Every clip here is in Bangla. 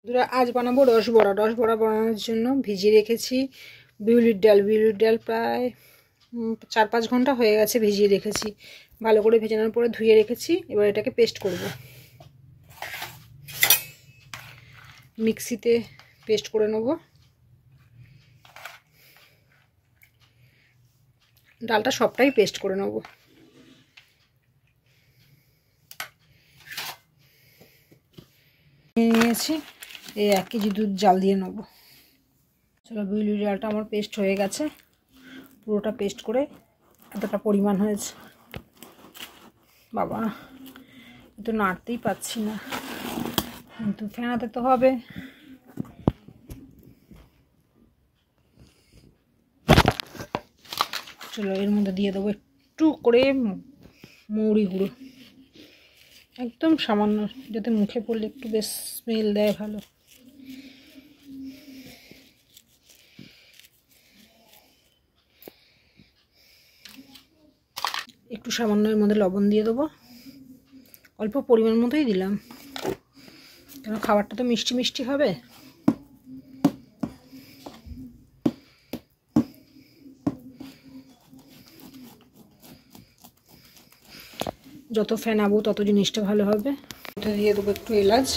বন্ধুরা আজ বানাবো রসবড়া। রসবড়া বানানোর জন্য ভিজিয়ে রেখেছি বিউলির ডাল। বিউলির ডাল প্রায় 4-5 ঘন্টা হয়ে গেছে ভিজিয়ে রেখেছি। ভালো করে ভেজানোর পরে ধুয়ে রেখেছি। এবার এটাকে পেস্ট করব। মিক্সিতে পেস্ট করে নেব। ডালটা সবটাই পেস্ট করে নেব। নিয়েছি এই 1 কেজি দুধ জাল দিয়ে নেব। চলো, বিউলির ডালটা আমার পেস্ট হয়ে গেছে। পুরোটা পেস্ট করে এতটা পরিমাণ হয়েছে। বাবা, তো নাড়তেই পাচ্ছি না, কিন্তু ফেনাতে তো হবে। চলো, এর মধ্যে দিয়ে দেবো একটু করে মৌরি গুঁড়ো, একদম সামান্য, যাতে মুখে পড়লে একটু বেশ স্মেল দেয় ভালো। একটু সামান্য এর মধ্যে লবণ দিয়ে দেবো, অল্প পরিমাণ মতোই দিলাম, কারণ খাবারটা তো মিষ্টি মিষ্টি হবে। যত ফেনাবো তত জিনিসটা ভালো হবে। এটা দিয়ে দেবো একটু এলাচ,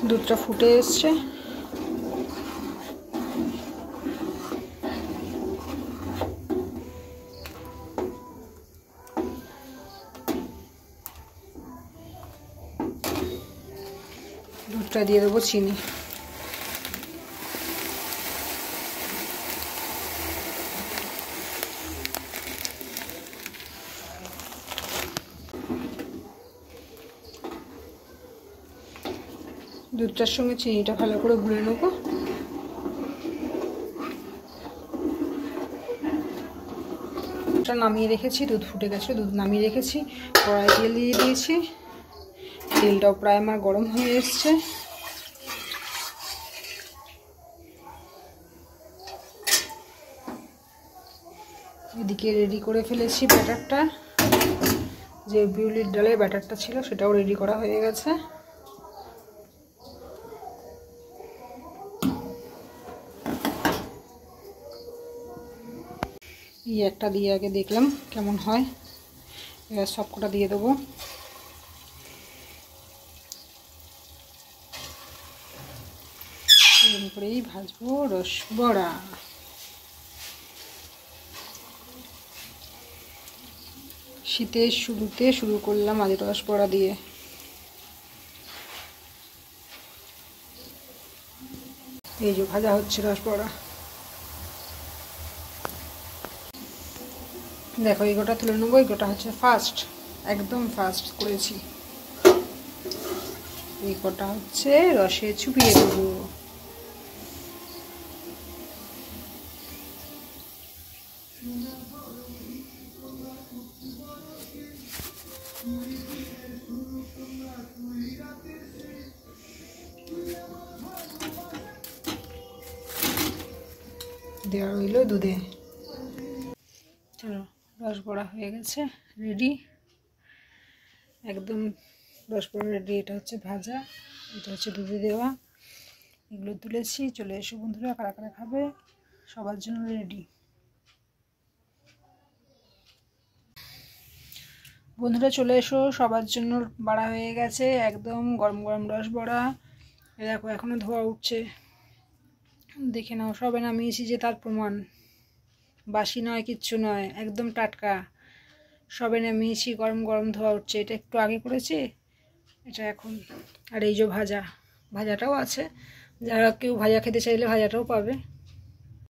দুধটা ফুটে এসছে। দুধটা দিয়ে দেবো চিনি। দুধটার সঙ্গে চিনিটা ভালো করে গুলে নেব। নামিয়ে রেখেছি, দুধ ফুটে গেছে, দুধ নামিয়ে রেখেছি। কড়াই তেল দিয়ে দিয়েছি, তেলটাও প্রায় আমার গরম হয়ে এসছে। এদিকে রেডি করে ফেলেছি ব্যাটারটা, যে বিউলির ডালের ব্যাটারটা ছিল সেটাও রেডি করা হয়ে গেছে। এই একটা দিয়ে আগে দেখলাম কেমন হয়, এবার সবকটা দিয়ে দেবো। এরকম করেই ভাজবো রসবড়া। শীতের শুরুতে শুরু করলাম আজ রসবড়া দিয়ে। এই যে ভাজা হচ্ছে রসবড়া, দেখো এই গোটা তুলে নেবো। এই গোটা হচ্ছে ফার্স্ট, একদম ফার্স্ট করেছি। এই গোটা হচ্ছে রসে চুপিয়ে দেবো। দেওয়া রইল দুধে। চলো, রসবড়া হয়ে গেছে, রেডি, একদম রসবড়া রেডি। এটা হচ্ছে ভাজা, এটা হচ্ছে দুধে দেওয়া। এগুলো তুলেছি। চলে এসো বন্ধুরা, কারা কারা খাবে, সবার জন্য রেডি। বন্ধুরা চলে এসো, সবার জন্য বাড়া হয়ে গেছে, একদম গরম গরম রসবড়া। দেখো এখনো ধোয়া উঠছে, দেখে নাও। সবে নামিয়েছি যে তার প্রমাণ, বাসি নয়, কিচ্ছু নয়, একদম টাটকা। সবে নামিয়েছি, গরম গরম ধোয়া উঠছে। এটা একটু আগে করেছি, এটা এখন। আর এই যে ভাজা, ভাজাটাও আছে, যারা কেউ ভাজা খেতে চাইলে ভাজাটাও পাবে।